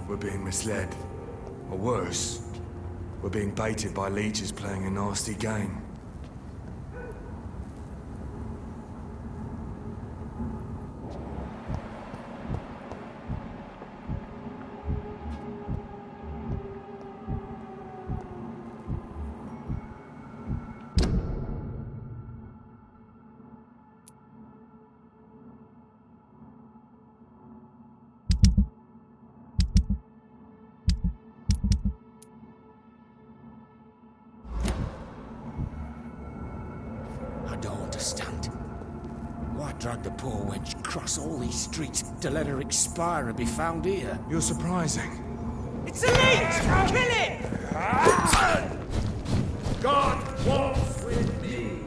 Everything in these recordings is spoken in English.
we're being misled. Or worse, we're being baited by leeches playing a nasty game. Drag the poor wench across all these streets to let her expire and be found here. You're surprising. It's a leech! Kill it! God walks with me.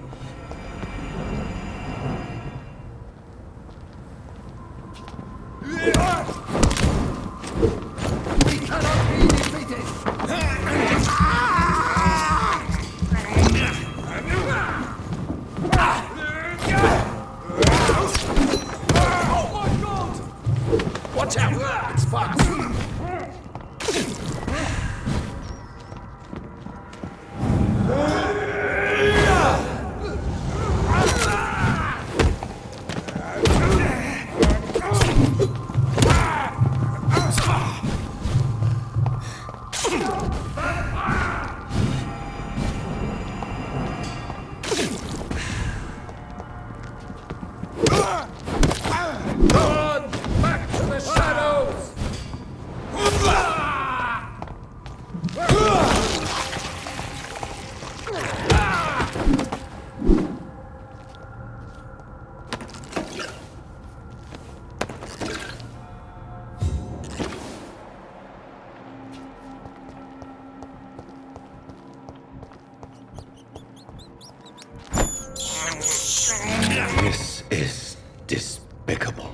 We cannot be defeated! Watch out! It's fast! This is despicable.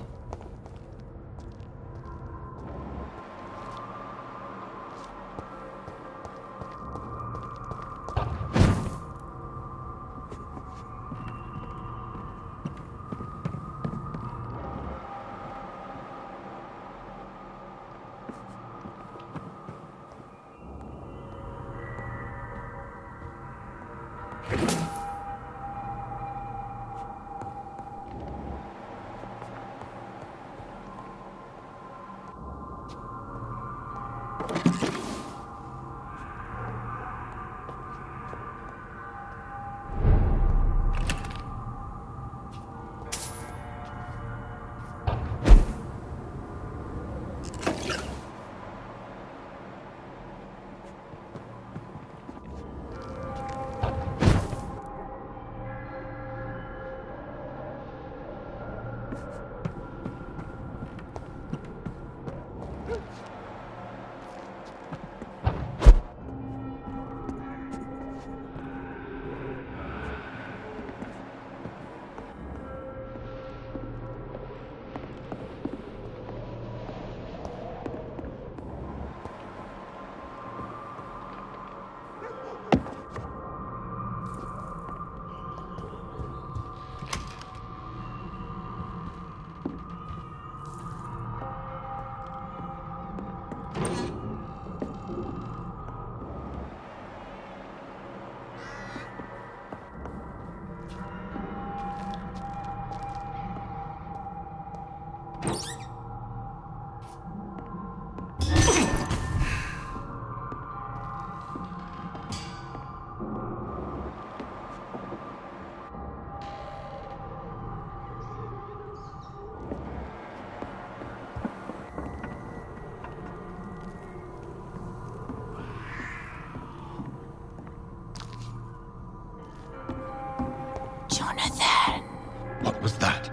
What was that?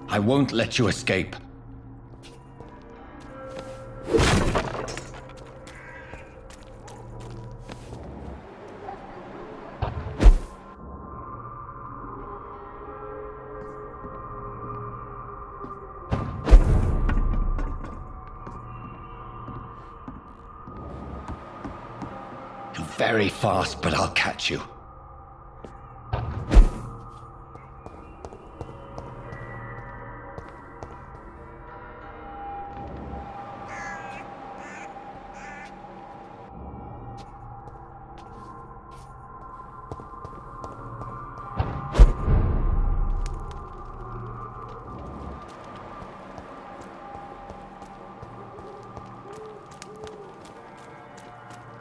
I won't let you escape. very fast, but I'll catch you.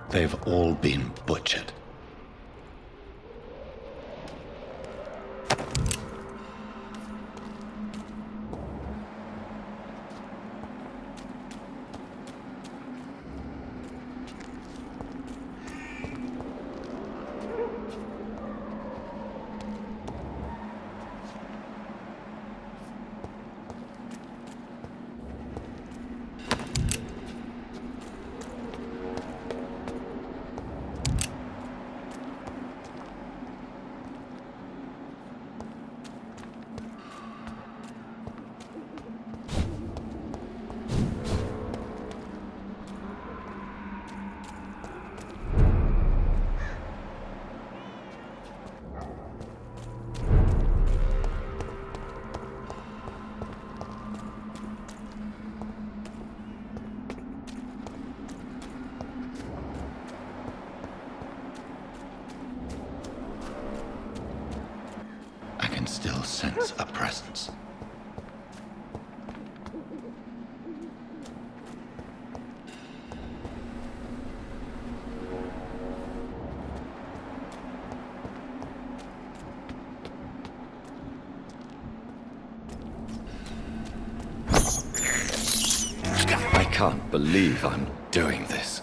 They've all been butchered. I can still sense a presence. I can't believe I'm doing this.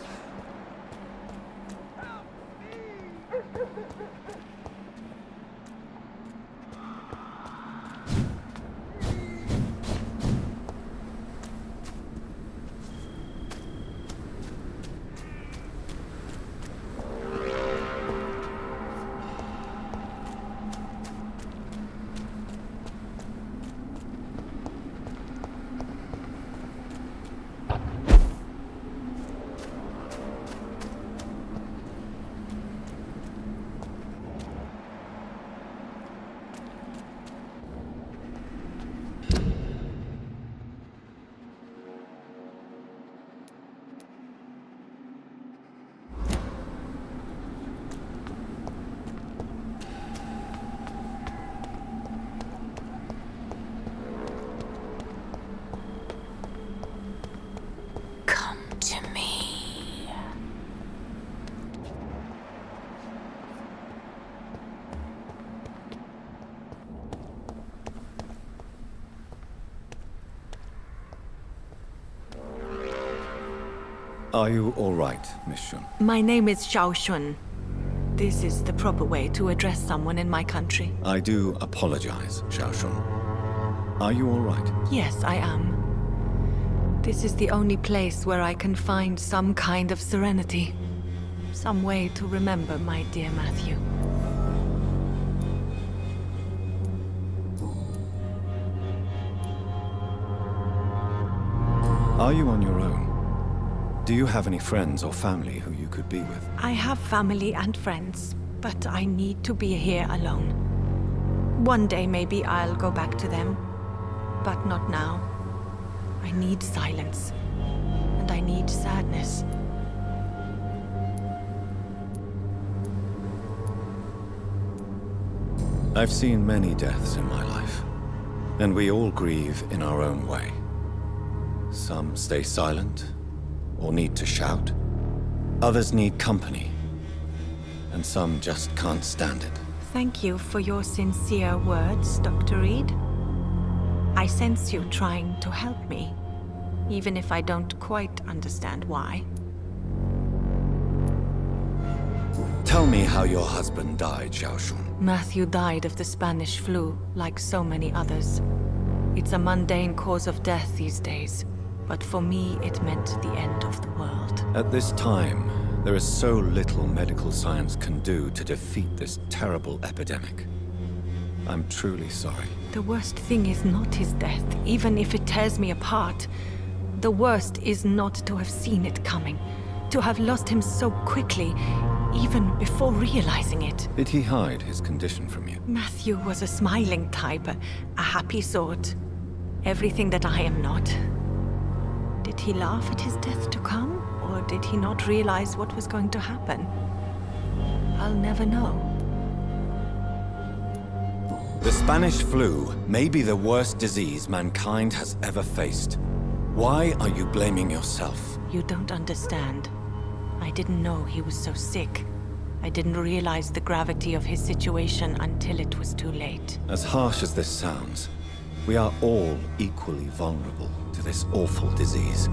Are you all right, Miss Shun? My name is Xiao Shun. This is the proper way to address someone in my country. I do apologize, Xiao Shun. Are you all right? Yes, I am. This is the only place where I can find some kind of serenity. Some way to remember my dear Matthew. Are you on your own? Do you have any friends or family who you could be with? I have family and friends, but I need to be here alone. One day maybe I'll go back to them, but not now. I need silence, and I need sadness. I've seen many deaths in my life, and we all grieve in our own way. Some stay silent, or need to shout. Others need company, and some just can't stand it. Thank you for your sincere words, Dr. Reed. I sense you trying to help me, even if I don't quite understand why. Tell me how your husband died, Xiao Shun. Matthew died of the Spanish flu, like so many others. It's a mundane cause of death these days, but for me it meant the end of the world. At this time, there is so little medical science can do to defeat this terrible epidemic. I'm truly sorry. The worst thing is not his death, even if it tears me apart. The worst is not to have seen it coming, to have lost him so quickly, even before realizing it. Did he hide his condition from you? Matthew was a smiling type, a happy sort. Everything that I am not. Did he laugh at his death to come, or did he not realize what was going to happen? I'll never know. The Spanish flu may be the worst disease mankind has ever faced. Why are you blaming yourself? You don't understand. I didn't know he was so sick. I didn't realize the gravity of his situation until it was too late. As harsh as this sounds, we are all equally vulnerable to this awful disease.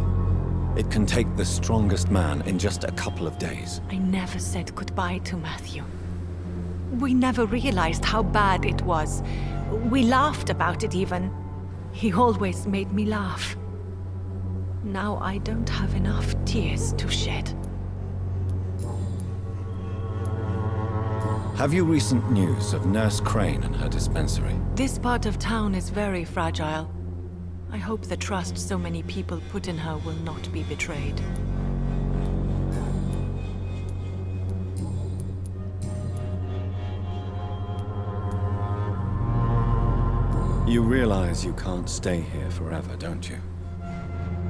It can take the strongest man in just a couple of days. I never said goodbye to Matthew. We never realized how bad it was. We laughed about it even. He always made me laugh. Now I don't have enough tears to shed. Have you recent news of Nurse Crane and her dispensary? This part of town is very fragile. I hope the trust so many people put in her will not be betrayed. You realize you can't stay here forever, don't you?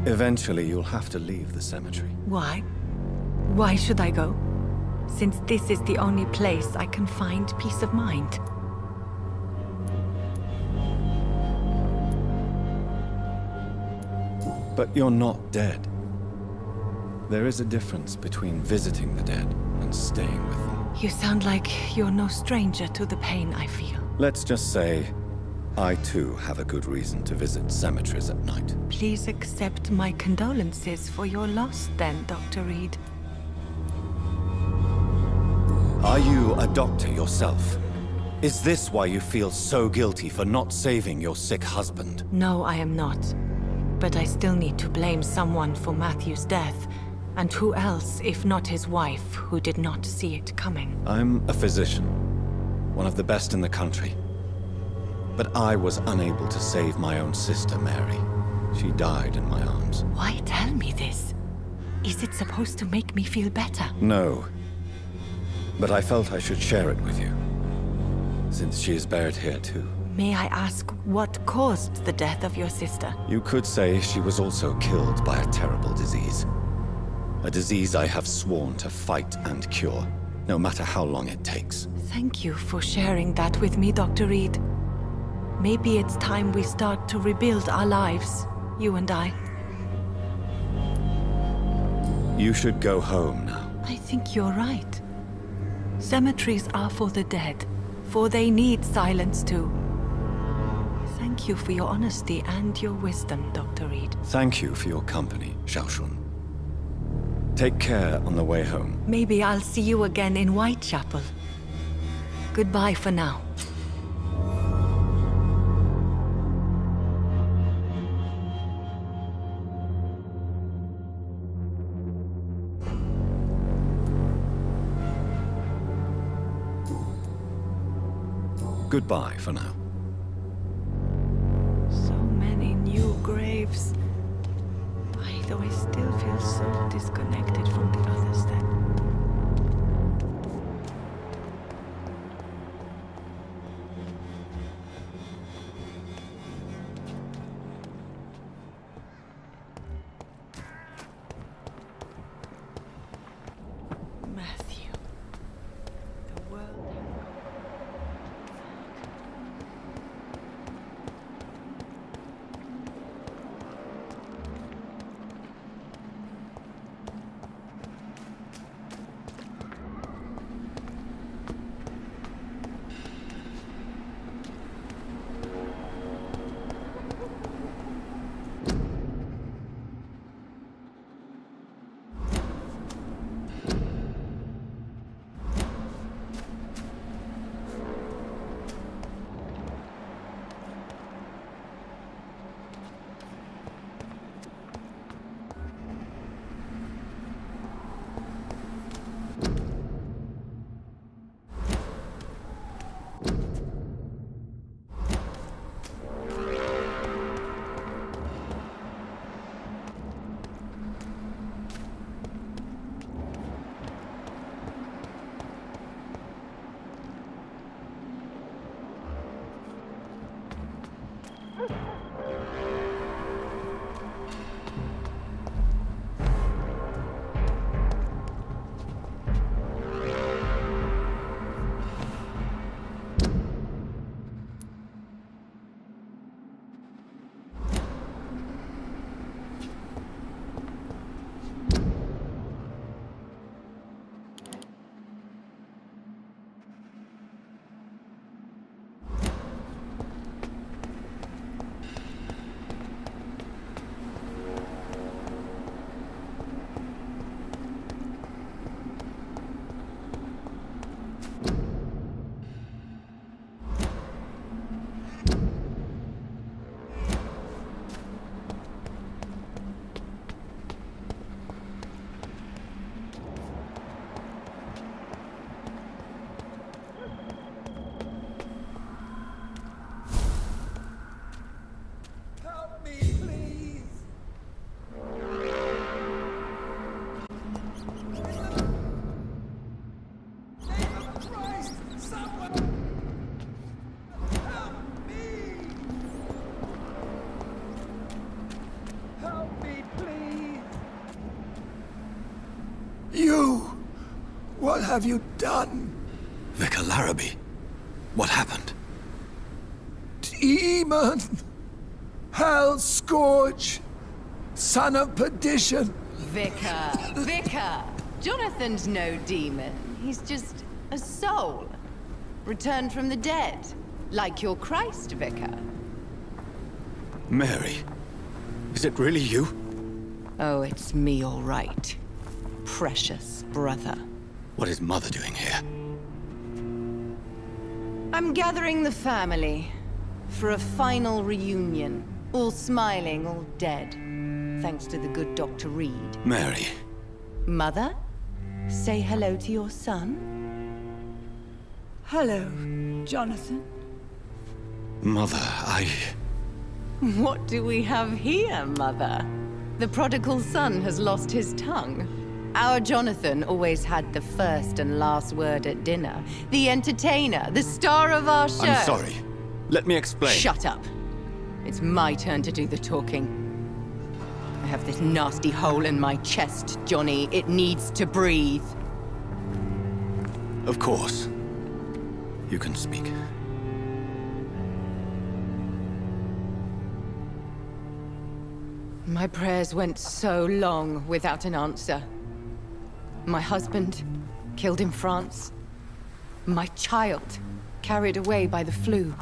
Eventually, you'll have to leave the cemetery. Why? Why should I go? Since this is the only place I can find peace of mind. But you're not dead. There is a difference between visiting the dead and staying with them. You sound like you're no stranger to the pain I feel. Let's just say, I too have a good reason to visit cemeteries at night. Please accept my condolences for your loss then, Dr. Reed. Are you a doctor yourself? Is this why you feel so guilty for not saving your sick husband? No, I am not. But I still need to blame someone for Matthew's death. And who else, if not his wife, who did not see it coming? I'm a physician, one of the best in the country. But I was unable to save my own sister, Mary. She died in my arms. Why tell me this? Is it supposed to make me feel better? No. But I felt I should share it with you, since she is buried here too. May I ask what caused the death of your sister? You could say she was also killed by a terrible disease. A disease I have sworn to fight and cure, no matter how long it takes. Thank you for sharing that with me, Dr. Reed. Maybe it's time we start to rebuild our lives, you and I. You should go home now. I think you're right. Cemeteries are for the dead, for they need silence too. Thank you for your honesty and your wisdom, Dr. Reed. Thank you for your company, Xiaoshun. Take care on the way home. Maybe I'll see you again in Whitechapel. Goodbye for now. Goodbye for now. So many new graves. Why do I still feel so disconnected from the others then? Matthew. The world. What have you done? Vicar Larrabee, what happened? Demon! Hell Scourge! Son of perdition! Vicar! Jonathan's no demon. He's just a soul. Returned from the dead. Like your Christ, Vicar. Mary, is it really you? Oh, it's me, all right. Precious brother. What is Mother doing here? I'm gathering the family for a final reunion. All smiling, all dead. Thanks to the good Dr. Reed. Mary. Mother, say hello to your son. Hello, Jonathan. Mother, What do we have here, Mother? The prodigal son has lost his tongue. Our Jonathan always had the first and last word at dinner. The entertainer, the star of our show. I'm sorry. Let me explain. Shut up. It's my turn to do the talking. I have this nasty hole in my chest, Johnny. It needs to breathe. Of course. You can speak. My prayers went so long without an answer. My husband, killed in France. My child, carried away by the flu.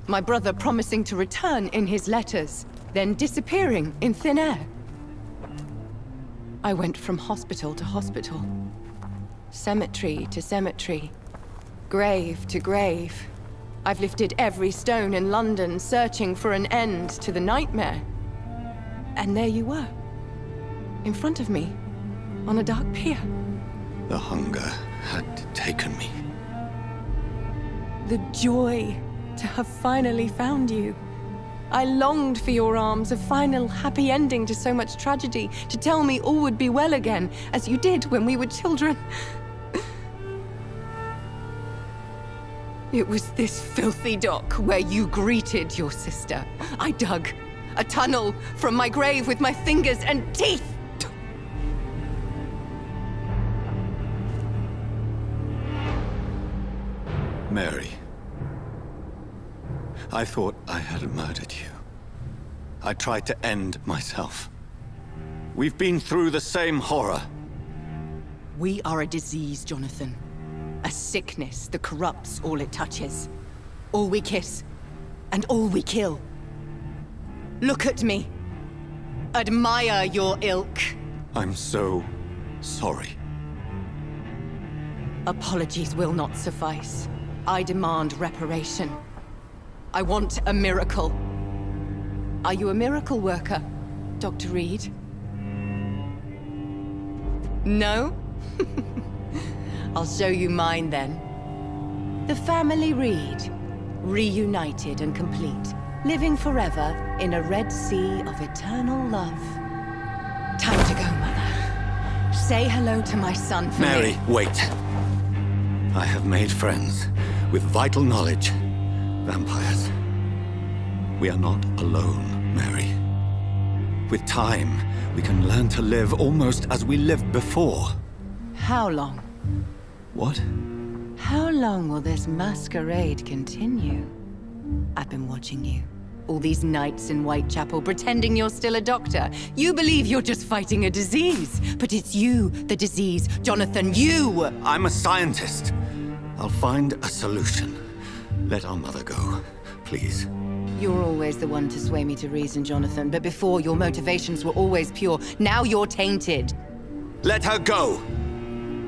My brother promising to return in his letters, then disappearing in thin air. I went from hospital to hospital. Cemetery to cemetery. Grave to grave. I've lifted every stone in London, searching for an end to the nightmare. And there you were. In front of me. On a dark pier. The hunger had taken me. The joy to have finally found you. I longed for your arms, a final happy ending to so much tragedy, to tell me all would be well again, as you did when we were children. It was this filthy dock where you greeted your sister. I dug a tunnel from my grave with my fingers and teeth. Mary. I thought I had murdered you. I tried to end myself. We've been through the same horror. We are a disease, Jonathan. A sickness that corrupts all it touches. All we kiss, and all we kill. Look at me. Admire your ilk. I'm so sorry. Apologies will not suffice. I demand reparation. I want a miracle. Are you a miracle worker, Dr. Reed? No? I'll show you mine then. The family Reed, reunited and complete, living forever in a red sea of eternal love. Time to go, Mother. Say hello to my son for Mary, me. wait. I have made friends with vital knowledge. Vampires. We are not alone, Mary. With time, we can learn to live almost as we lived before. How long? What? How long will this masquerade continue? I've been watching you. All these nights in Whitechapel pretending you're still a doctor. You believe you're just fighting a disease. But it's you, the disease. Jonathan, you! I'm a scientist. I'll find a solution. Let our mother go, please. You're always the one to sway me to reason, Jonathan. But before, your motivations were always pure. Now you're tainted. Let her go!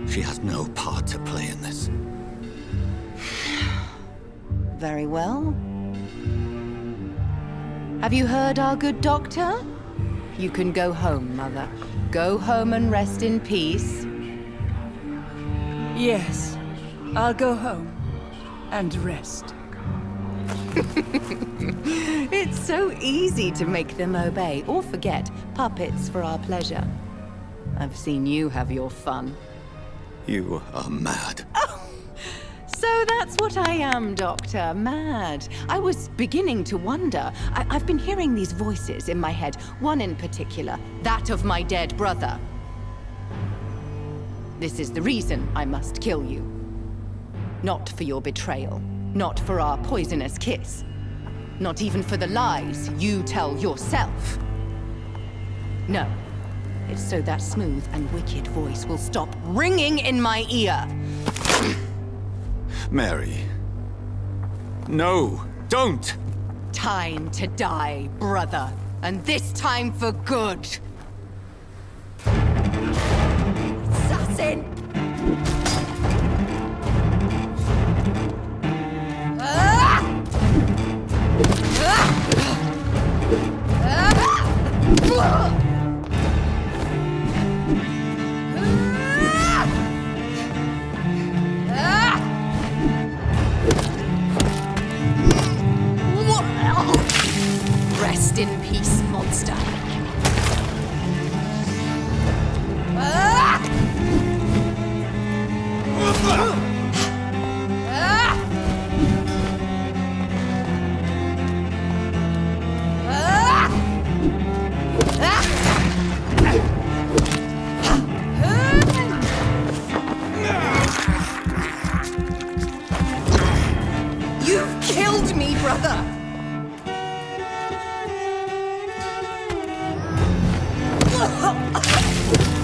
She has no part to play in this. Very well. Have you heard our good doctor? You can go home, Mother. Go home and rest in peace. Yes, I'll go home and rest. It's so easy to make them obey or forget. Puppets for our pleasure. I've seen you have your fun. You are mad. So that's what I am, Doctor. Mad. I was beginning to wonder. I've been hearing these voices in my head. One in particular, that of my dead brother. This is the reason I must kill you. Not for your betrayal. Not for our poisonous kiss. Not even for the lies you tell yourself. No. It's so that smooth and wicked voice will stop ringing in my ear. Mary. No, don't! Time to die, brother. And this time for good. Assassin! Rest in peace, monster. You've killed me, brother!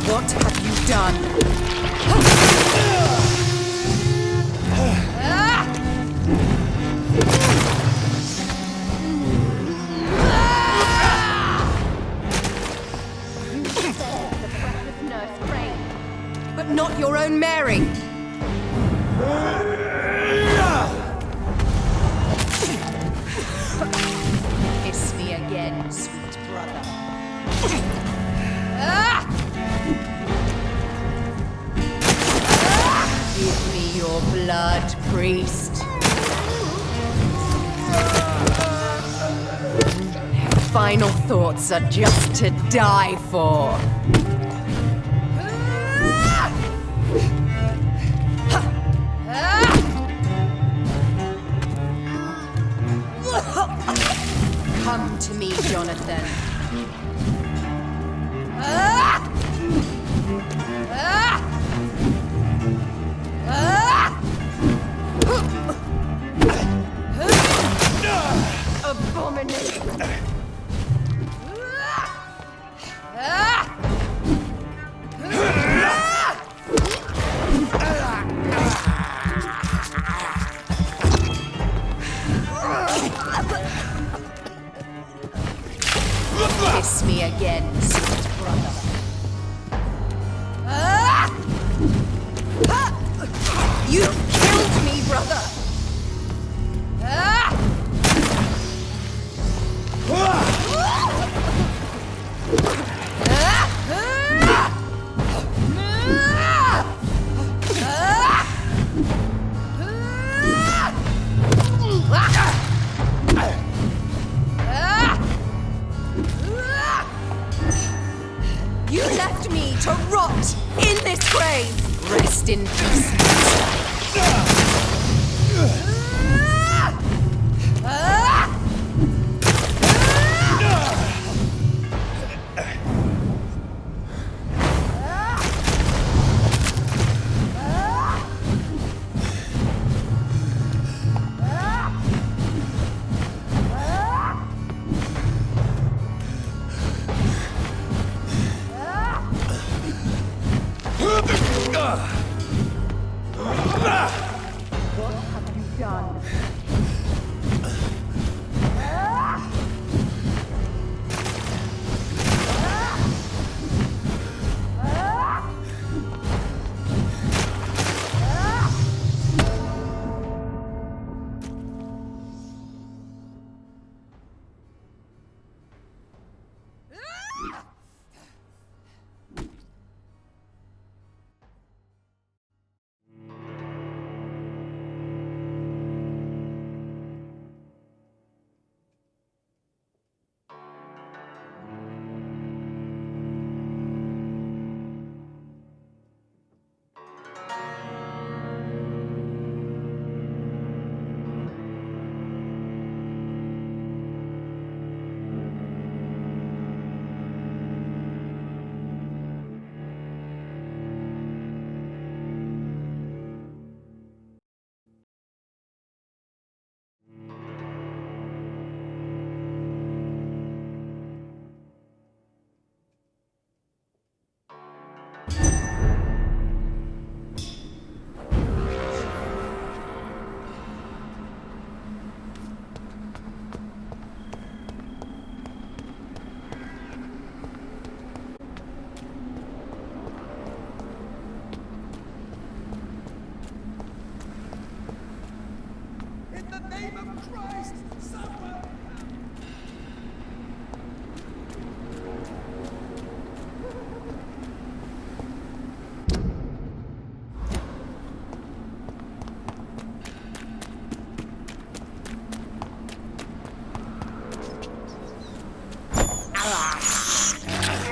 What have you done? But not your own Mary. Kiss me again, sweet brother. Give me your blood, priest. Final thoughts are just to die for. Come to me, Jonathan. Abomination. Kiss me again, sweet brother. You killed me, brother! You left me to rot in this grave! Rest in peace, monster.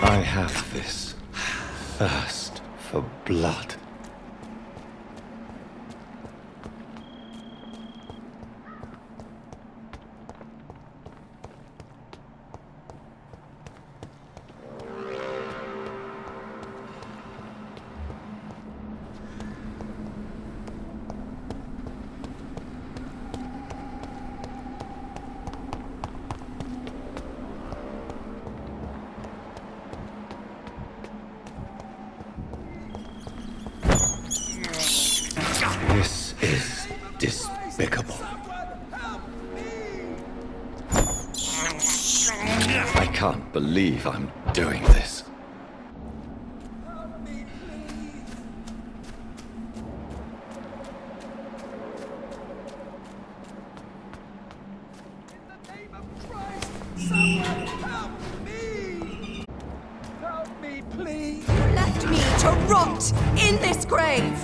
I have this thirst for blood. This is despicable. I can't believe I'm doing this. You left me to rot in this grave!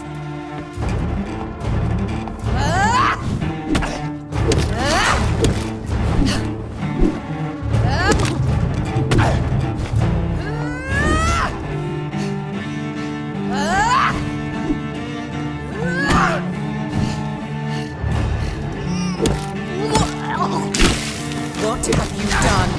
What have you done?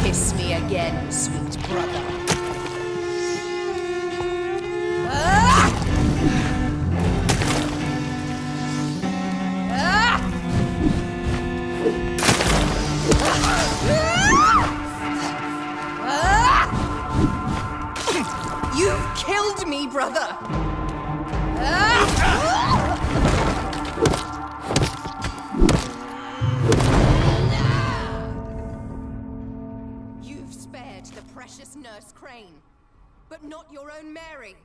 Kiss me again, sweet brother. You've killed me, brother! You've spared the precious Nurse Crane, but not your own Mary.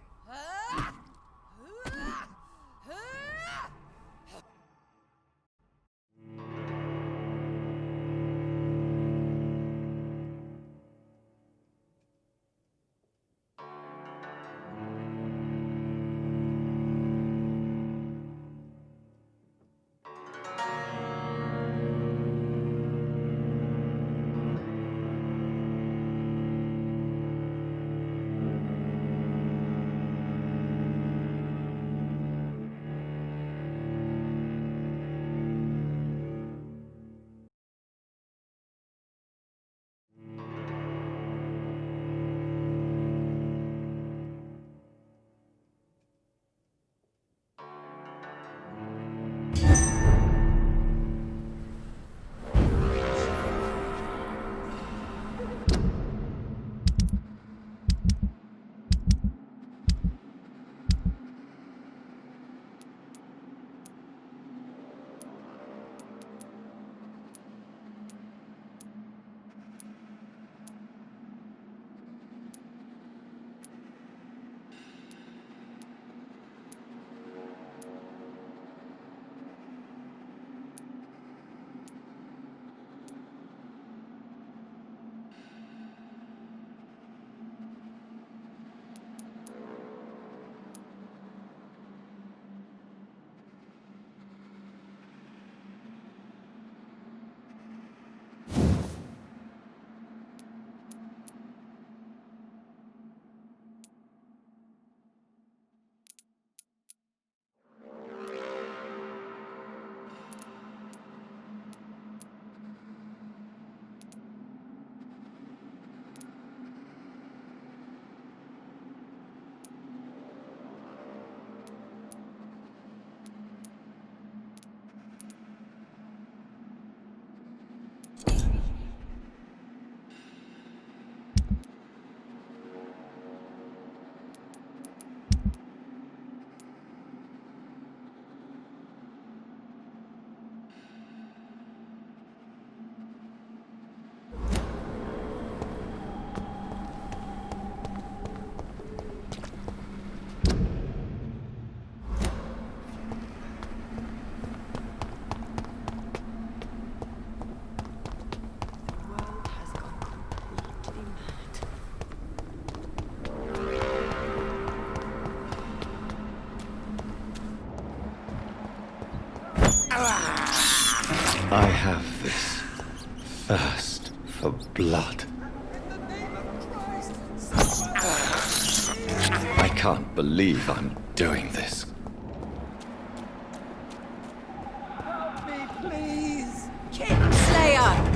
I have this thirst for blood. I can't believe I'm doing this. Help me, please! Slayer!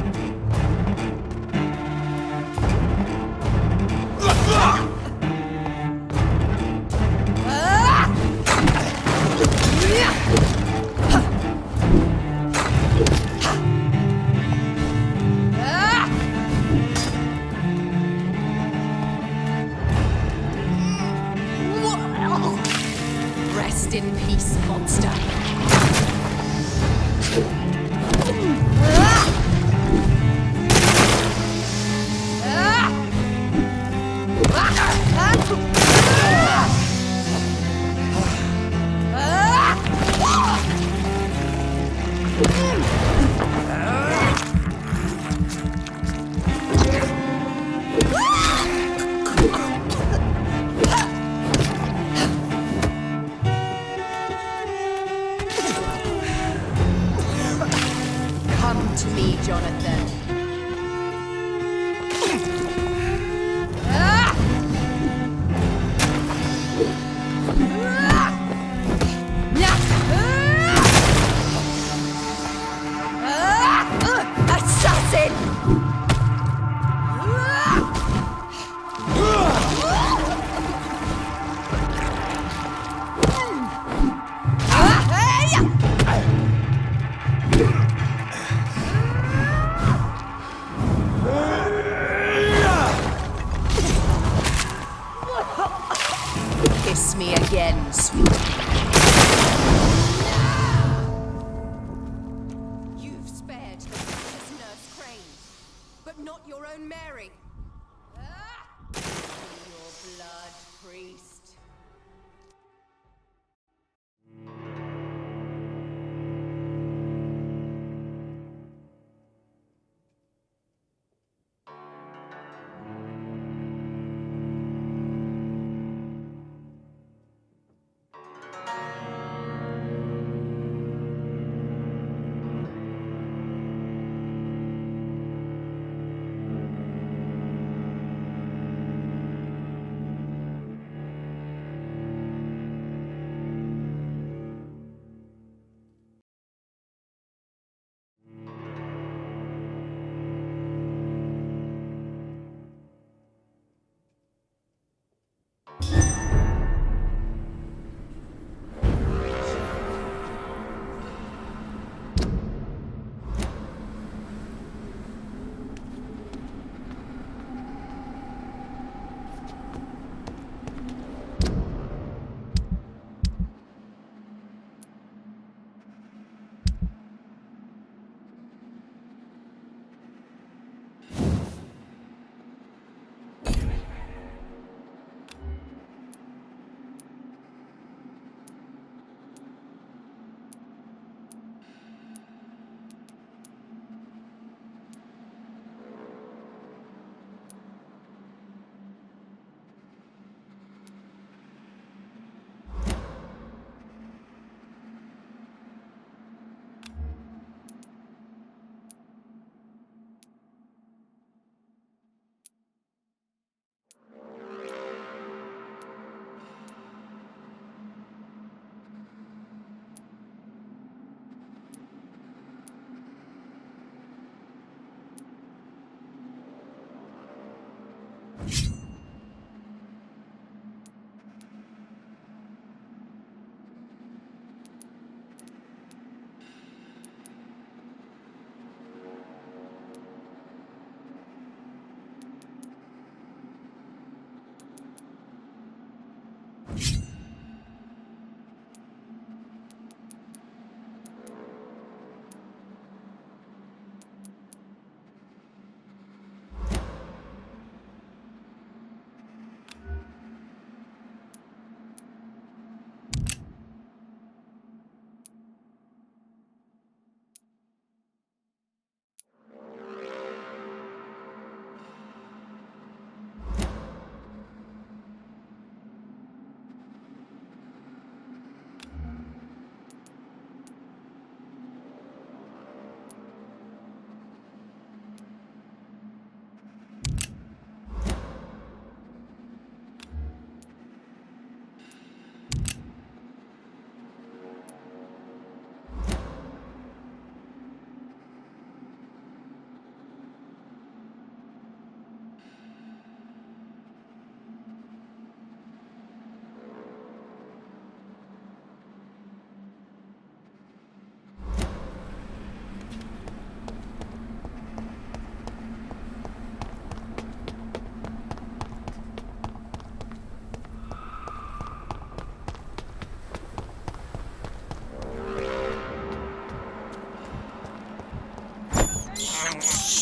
Rest in peace, monster. Come to me, Jonathan. Assassin!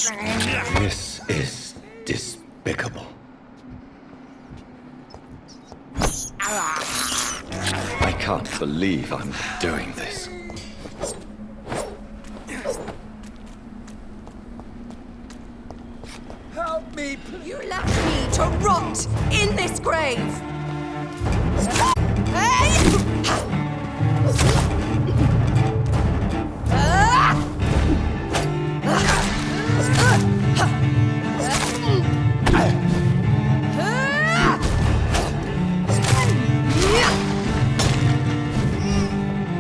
This is despicable. I can't believe I'm doing this. Help me, please. You left me to rot in this grave!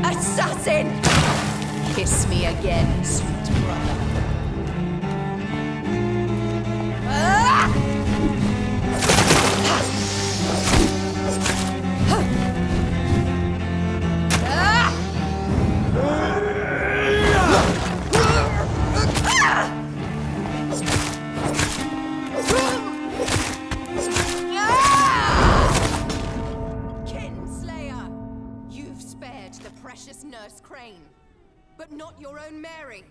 Assassin! Kiss me again, sweet brother. Kinslayer, you've spared the precious Nurse Crane, but not your own Mary.